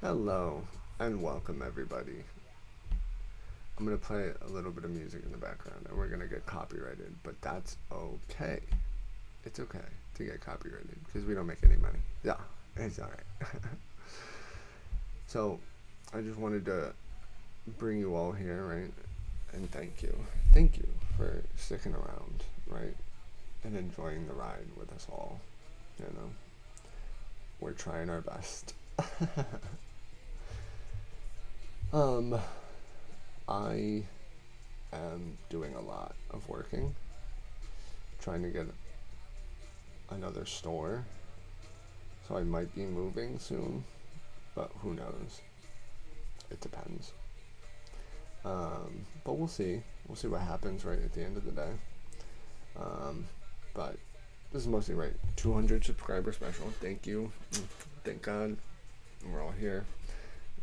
Hello and welcome everybody. I'm gonna play a little bit of music in the background and we're gonna get copyrighted, but that's okay. It's okay to get copyrighted because we don't make any money. Yeah, it's alright. So, I just wanted to bring you all here, right? And thank you. Thank you for sticking around, right? And enjoying the ride with us all. You know, we're trying our best. um, I am doing a lot of working, trying to get another store. So I might be moving soon, but who knows? It depends. But we'll see. We'll see what happens right at the end of the day. Um, but this is mostly right. 200 subscriber special. Thank you. Thank God. We're all here.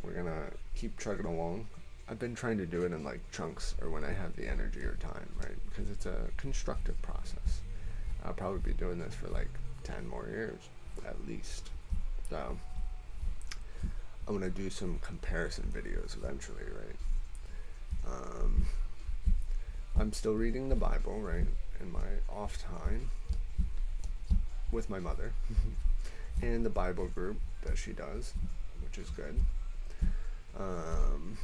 We're gonna keep chugging along. I've been trying to do it in like chunks or when I have the energy or time, right? Because it's a constructive process. I'll probably be doing this for like 10 more years at least. So I'm gonna do some comparison videos eventually, right? Um, I'm still reading the Bible, right, in my off time with my mother, and the Bible group that she does, which is good. Um,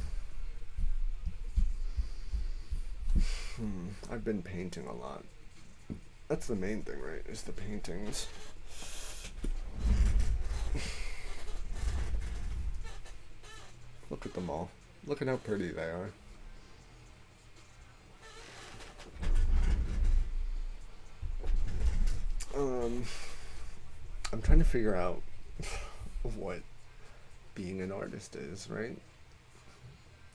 I've been painting a lot. That's the main thing, right? Is the paintings. Look at them all. Look at how pretty they are. Um, I'm trying to figure out what being an artist is, right?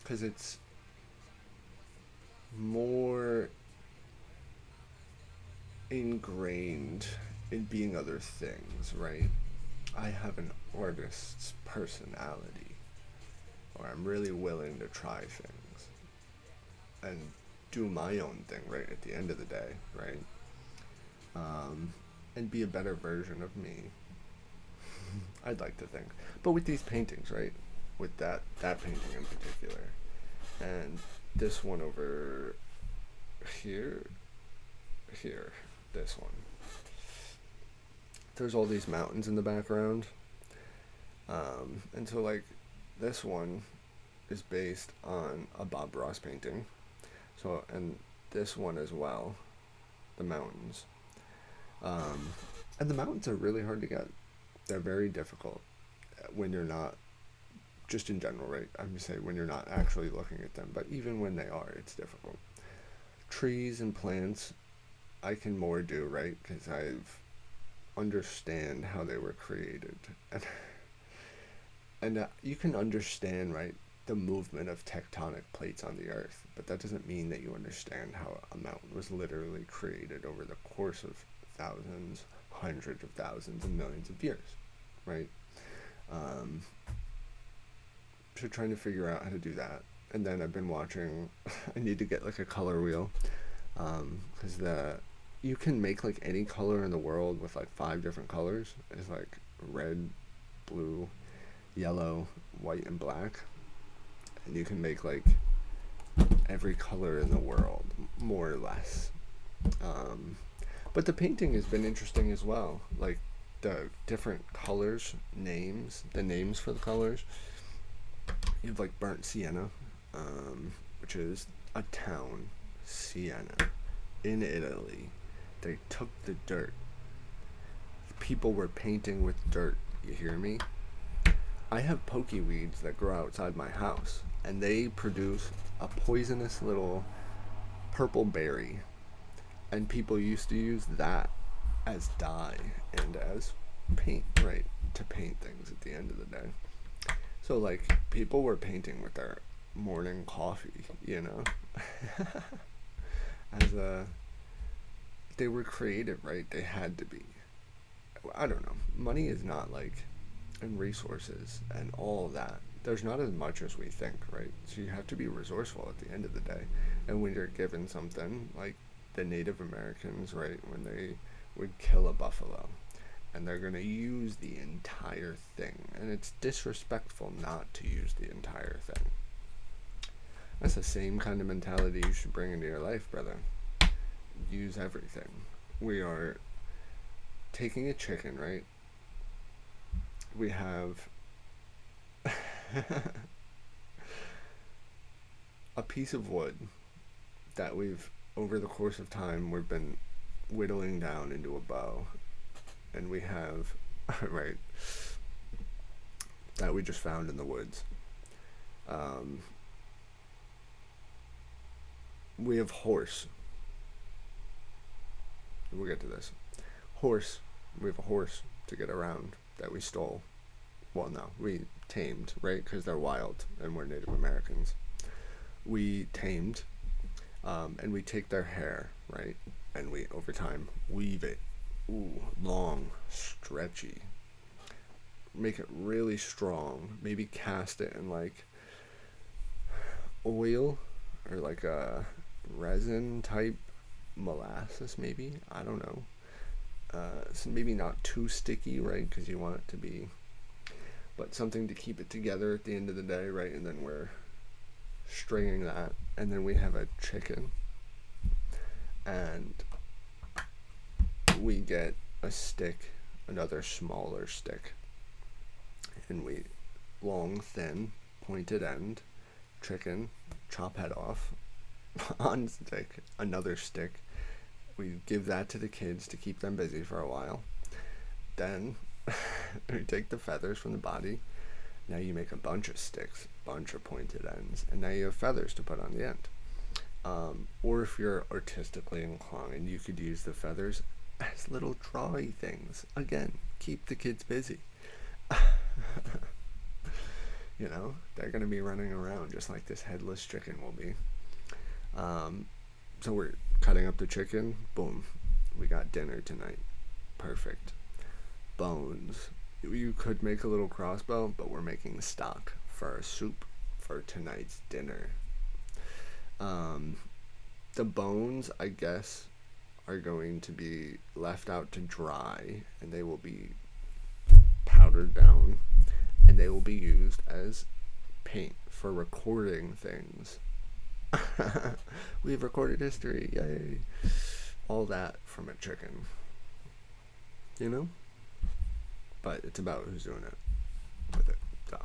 Because it's more ingrained in being other things, right? I have an artist's personality, or I'm really willing to try things and do my own thing, right, at the end of the day, right? Um, and be a better version of me. I'd like to think. But with these paintings, right? With that painting in particular, and this one over here, here, this one. There's all these mountains in the background, and so like this one is based on a Bob Ross painting. So and this one as well, the mountains. Um, and the mountains are really hard to get. They're very difficult when you're not just in general, right? I'm gonna say when you're not actually looking at them, but even when they are, it's difficult. Trees and plants, I can more do, right? Because I've understand how they were created, and you can understand, right, the movement of tectonic plates on the Earth, but that doesn't mean that you understand how a mountain was literally created over the course of thousands, hundreds of thousands, and millions of years, right? Um, so trying to figure out how to do that, and then I've been watching. I need to get like a color wheel, because the you can make like any color in the world with like five different colors. It's like red, blue, yellow, white, and black, and you can make like every color in the world, more or less. Um, but the painting has been interesting as well. Like the different colors, the names for the colors. You have like burnt sienna, which is a town, Siena, in Italy. They took the dirt. People were painting with dirt. You hear me? I have pokey weeds that grow outside my house, and they produce a poisonous little purple berry. And people used to use that as dye and as paint, right? To paint things at the end of the day. So, like, people were painting with their morning coffee, you know? as a. They were creative, right? They had to be. I don't know. Money is not like, and resources and all that. There's not as much as we think, right? So you have to be resourceful at the end of the day. And when you're given something, like the Native Americans, right, when they would kill a buffalo, and they're going to use the entire thing. And it's disrespectful not to use the entire thing. That's the same kind of mentality you should bring into your life, brother. Use everything. We are taking a chicken, right? We have a piece of wood that we've, over the course of time, we've been whittling down into a bow. And we have, right, that we just found in the woods. We have horse. We'll get to this. Horse. We have a horse to get around that we stole. Well, no, we tamed, right? Because they're wild and we're Native Americans. We tamed, and we take their hair, right? And we, over time, weave it. Ooh, long, stretchy. Make it really strong. Maybe cast it in like oil or like a resin type molasses, maybe. I don't know. So maybe not too sticky, right? Because you want it to be, but something to keep it together at the end of the day, right? And then we're stringing that, and then we have a chicken, and we get a stick, another smaller stick, and we long, thin, pointed end, chicken, chop head off, on stick, another stick. We give that to the kids to keep them busy for a while. Then we take the feathers from the body. Now you make a bunch of sticks, bunch of pointed ends, and now you have feathers to put on the end. Or if you're artistically inclined, you could use the feathers as little drawy things. Again, keep the kids busy. You know, they're going to be running around just like this headless chicken will be. So we're cutting up the chicken. Boom. We got dinner tonight. Perfect. Bones. You could make a little crossbow, but we're making stock for our soup for tonight's dinner. The bones, I guess, are going to be left out to dry, and they will be powdered down, and they will be used as paint for recording things. We've recorded history, yay! All that from a chicken, you know? But it's about who's doing it with it. So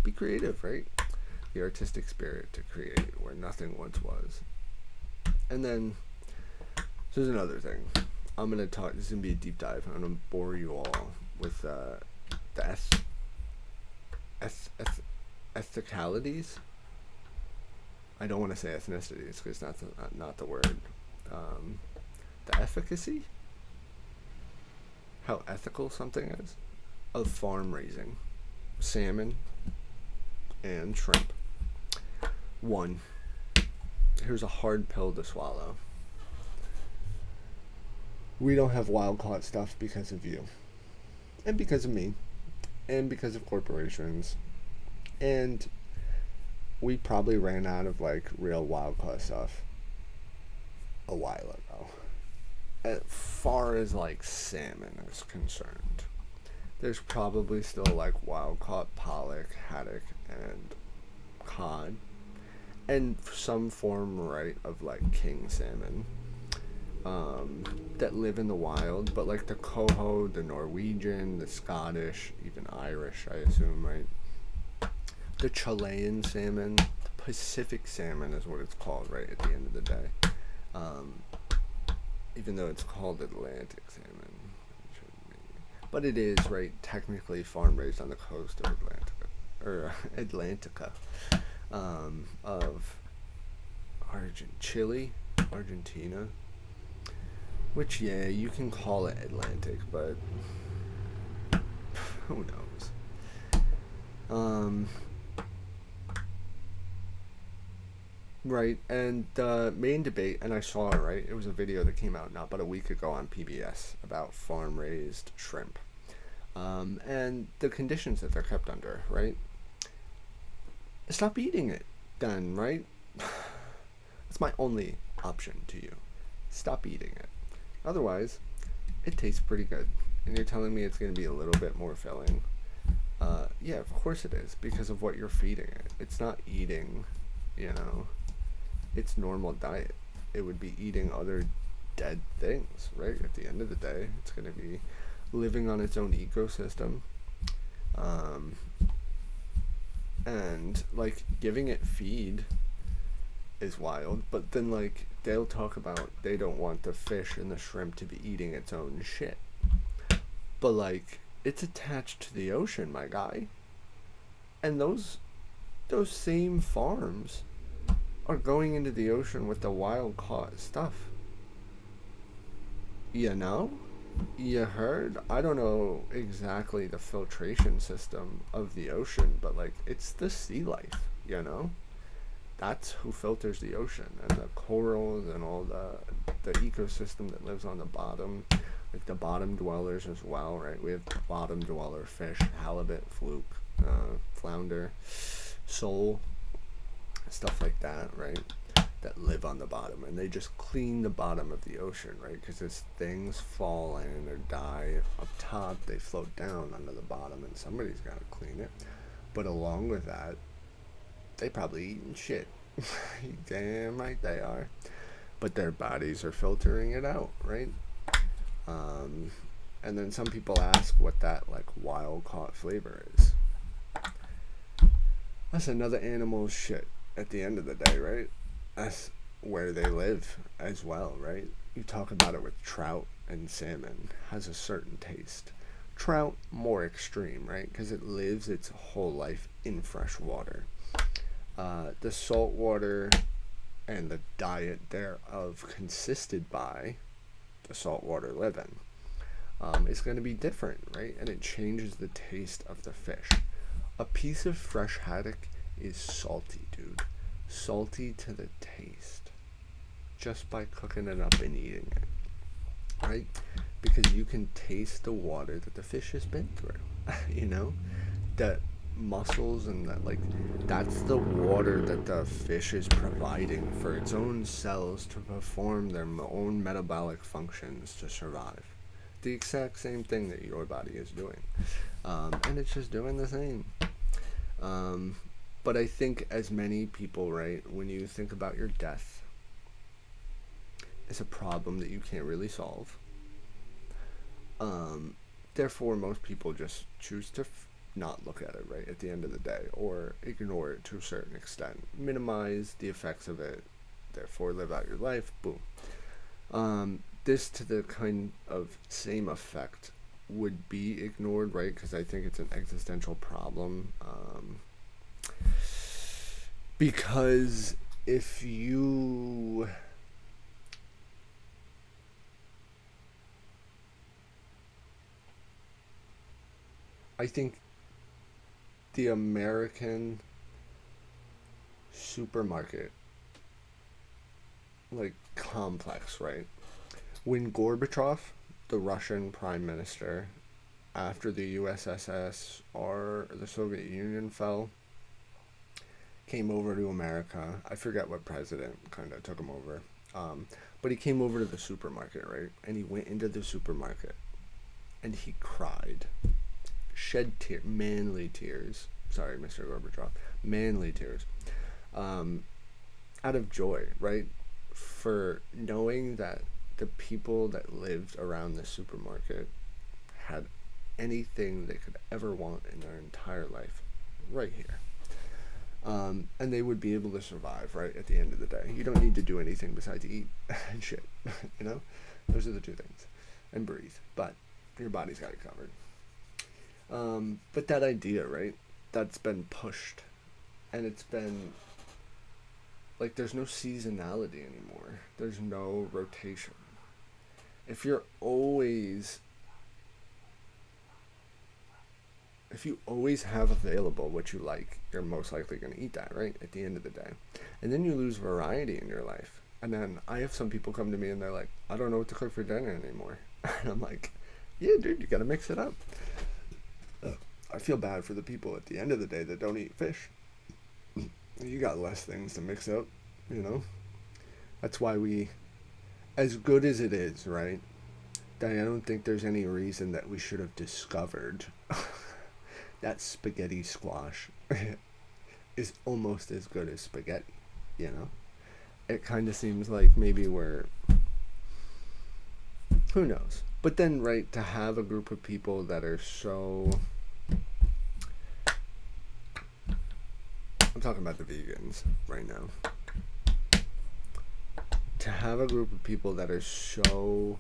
be creative, right? The artistic spirit to create where nothing once was. And then there's another thing. I'm gonna talk. This is gonna be a deep dive. I'm gonna bore you all with the ethicalities. I don't want to say ethnicities because that's not the word. The efficacy, how ethical something is, of farm raising, salmon, and shrimp. One, here's a hard pill to swallow. We don't have wild caught stuff because of you, and because of me, and because of corporations, and we probably ran out of like real wild caught stuff a while ago. As far as like salmon is concerned, there's probably still like wild caught pollock, haddock, and cod, and some form, right, of like king salmon that live in the wild. But like the coho, the Norwegian, the Scottish, even Irish, I assume, right? The Chilean salmon, the Pacific salmon is what it's called, right, at the end of the day. Even though it's called Atlantic salmon. But it is, right, technically farm raised on the coast of Atlantica, of Chile, Argentina. Which, yeah, you can call it Atlantic, but who knows? Right, and the main debate, and I saw it, right, it was a video that came out not but a week ago on PBS about farm-raised shrimp, and the conditions that they're kept under, right? Stop eating it, then, right? That's my only option to you. Stop eating it. Otherwise, it tastes pretty good, and you're telling me it's going to be a little bit more filling. Yeah, of course it is, because of what you're feeding it. It's not eating, you know, its normal diet. It would be eating other dead things, right? At the end of the day, it's going to be living on its own ecosystem. Um, and, like, giving it feed is wild, but then, like, they'll talk about they don't want the fish and the shrimp to be eating its own shit. But, like, it's attached to the ocean, my guy. And those same farms are going into the ocean with the wild caught stuff. You know? You heard? I don't know exactly the filtration system of the ocean, but like it's the sea life, you know? That's who filters the ocean and the corals and all the ecosystem that lives on the bottom, like the bottom dwellers as well, right? We have bottom dweller fish, halibut, fluke, flounder, sole, stuff like that, right? That live on the bottom, and they just clean the bottom of the ocean, right? Because as things fall in or die up top, they float down onto the bottom, and somebody's got to clean it. But along with that, they probably eating shit. Damn right they are. But their bodies are filtering it out, right? Um, and then some people ask what that like wild caught flavor is. That's another animal's shit at the end of the day, right? That's where they live as well, right? You talk about it with trout and salmon, has a certain taste. Trout, more extreme, right? Because it lives its whole life in fresh water. The salt water and the diet thereof consisted by the saltwater living is going to be different, right? And it changes the taste of the fish. A piece of fresh haddock is salty, dude. Salty to the taste. Just by cooking it up and eating it. Right? Because you can taste the water that the fish has been through. You know? The mussels and that, like, that's the water that the fish is providing for its own cells to perform their own metabolic functions to survive. The exact same thing that your body is doing. And it's just doing the same. But I think as many people, right, when you think about your death, it's a problem that you can't really solve. Therefore, most people just choose to not look at it, right, at the end of the day, or ignore it to a certain extent. Minimize the effects of it, therefore live out your life, boom. This to the kind of same effect would be ignored, right, because I think it's an existential problem. Because if you I think the American supermarket like complex, right? When Gorbachev, the Russian prime minister, after the USSR or the Soviet Union fell, came over to America. I forget what president kind of took him over. But he came over to the supermarket, right? And he went into the supermarket and he cried. Shed manly tears. Sorry, Mr. Gorbachev. Manly tears. Out of joy, right? For knowing that the people that lived around the supermarket had anything they could ever want in their entire life right here. And they would be able to survive, right, at the end of the day. You don't need to do anything besides eat and shit, you know? Those are the two things. And breathe. But your body's got it covered. But that idea, right, that's been pushed. And it's been, like, there's no seasonality anymore. There's no rotation. If you always have available what you like, you're most likely going to eat that, right? At the end of the day. And then you lose variety in your life. And then I have some people come to me and they're like, I don't know what to cook for dinner anymore. And I'm like, yeah, dude, you got to mix it up. I feel bad for the people at the end of the day that don't eat fish. You got less things to mix up, you know? That's why as good as it is, right? I don't think there's any reason that we should have discovered that spaghetti squash is almost as good as spaghetti, you know? It kind of seems like maybe we're, who knows? But then, right, to have a group of people that are so, I'm talking about the vegans right now. To have a group of people that are so,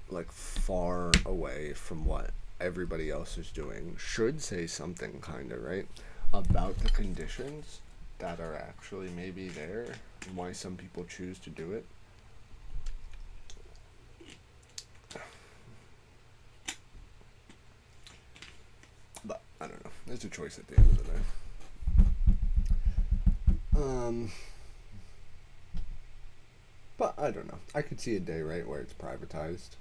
like, far away from what everybody else is doing should say something, kind of, right, about the conditions that are actually maybe there and why some people choose to do it. But I don't know. It's a choice at the end of the day. But I don't know. I could see a day, right, where it's privatized.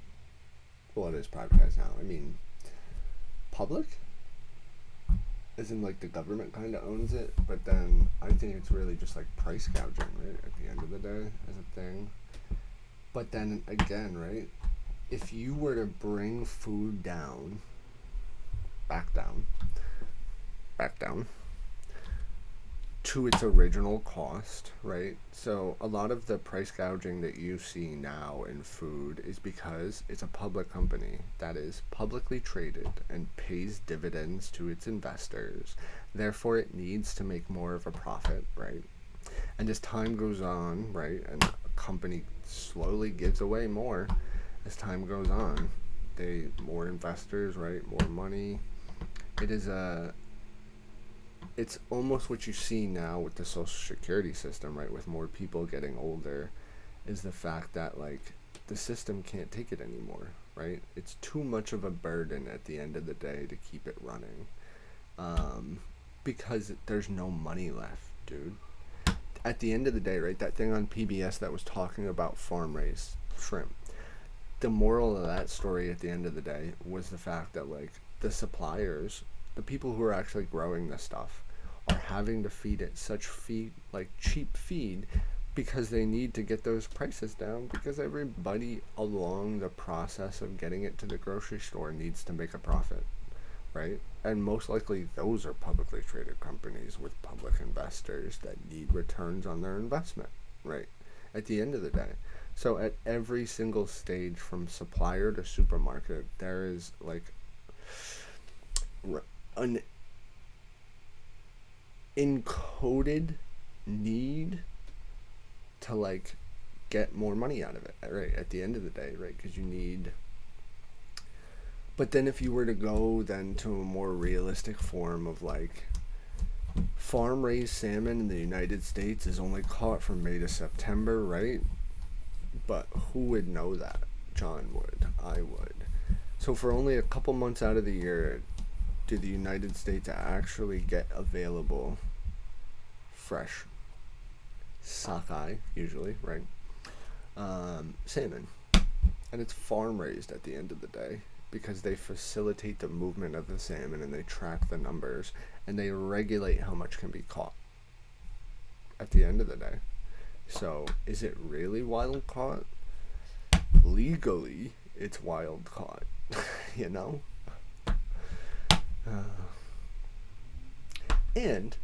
Well, it is privatized now. I mean, public? As in, like, the government kind of owns it, but then I think it's really just, like, price gouging, right, at the end of the day, as a thing. But then, again, right, if you were to bring food down, back down, to its original cost, right? So a lot of the price gouging that you see now in food is because it's a public company that is publicly traded and pays dividends to its investors. Therefore, it needs to make more of a profit, right? And as time goes on, right, and a company slowly gives away more as time goes on, more investors, right, more money. It's almost what you see now with the social security system, right, with more people getting older, is the fact that, like, the system can't take it anymore, right? It's too much of a burden at the end of the day to keep it running, because there's no money left, dude. At the end of the day, right, that thing on PBS that was talking about farm-raised shrimp, the moral of that story at the end of the day was the fact that, like, the suppliers, the people who are actually growing this stuff, are having to feed it such cheap feed, because they need to get those prices down, because everybody along the process of getting it to the grocery store needs to make a profit, right? And most likely those are publicly traded companies with public investors that need returns on their investment, right? At the end of the day. So at every single stage, from supplier to supermarket, there is, like, an encoded need to, like, get more money out of it, right, at the end of the day, right, because you need. But then if you were to go then to a more realistic form of, like, farm-raised salmon in the United States is only caught from May to September, right? But who would know that? John would. I would. So for only a couple months out of the year, do the United States actually get available fresh sockeye, usually, right? Salmon. And it's farm raised at the end of the day, because they facilitate the movement of the salmon and they track the numbers and they regulate how much can be caught at the end of the day. So is it really wild caught? Legally, it's wild caught, you know? And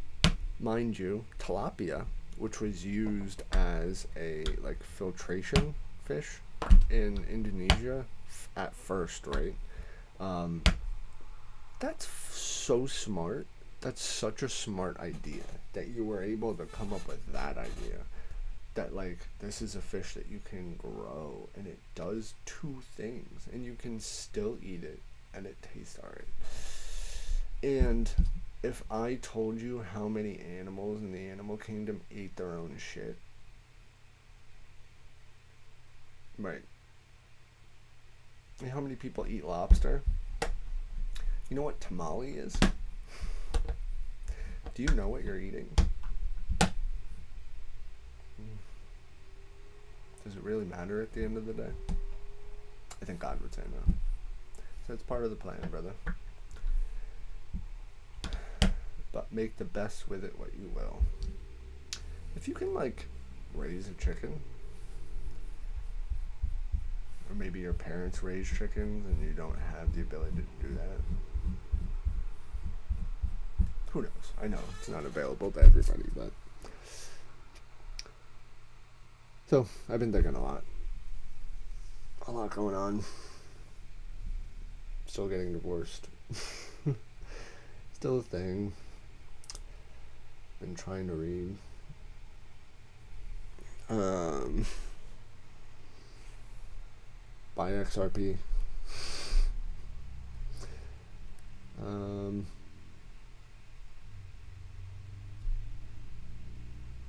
mind you, tilapia, which was used as a, like, filtration fish in Indonesia at first, right? That's so smart. That's such a smart idea that you were able to come up with that idea. That, like, this is a fish that you can grow and it does two things and you can still eat it and it tastes alright. And if I told you how many animals in the animal kingdom ate their own shit, right? And how many people eat lobster? You know what tamale is? Do you know what you're eating? Does it really matter at the end of the day? I think God would say no. So it's part of the plan, brother. But make the best with it what you will. If you can, like, raise a chicken, or maybe your parents raise chickens and you don't have the ability to do that. Who knows? I know it's not available to everybody, but... So, I've been thinking a lot. A lot going on. Still getting divorced. Still a thing. Been trying to read. Buy XRP.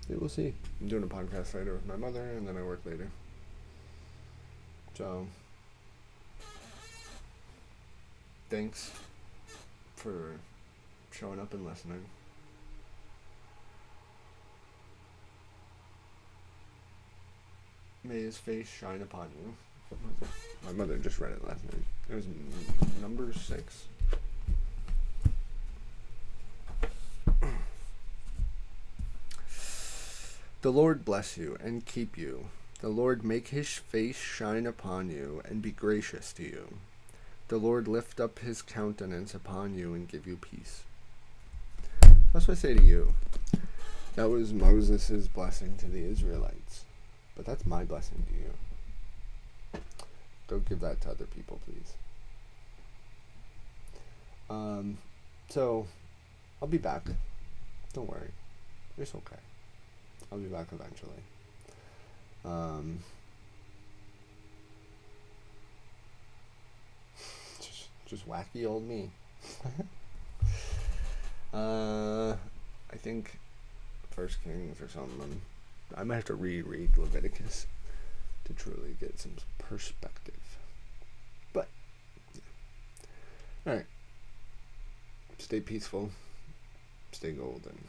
We'll see. I'm doing a podcast later with my mother, and then I work later. So, thanks for showing up and listening. May his face shine upon you. My mother just read it last night. It was number 6. The Lord bless you and keep you. The Lord make his face shine upon you and be gracious to you. The Lord lift up his countenance upon you and give you peace. That's what I say to you. That was Moses' blessing to the Israelites. But that's my blessing to you. Don't give that to other people, please. So, I'll be back. Don't worry. It's okay. I'll be back eventually. Just wacky old me. I think First Kings or something. I might have to reread Leviticus to truly get some perspective. But, yeah. Alright. Stay peaceful. Stay golden.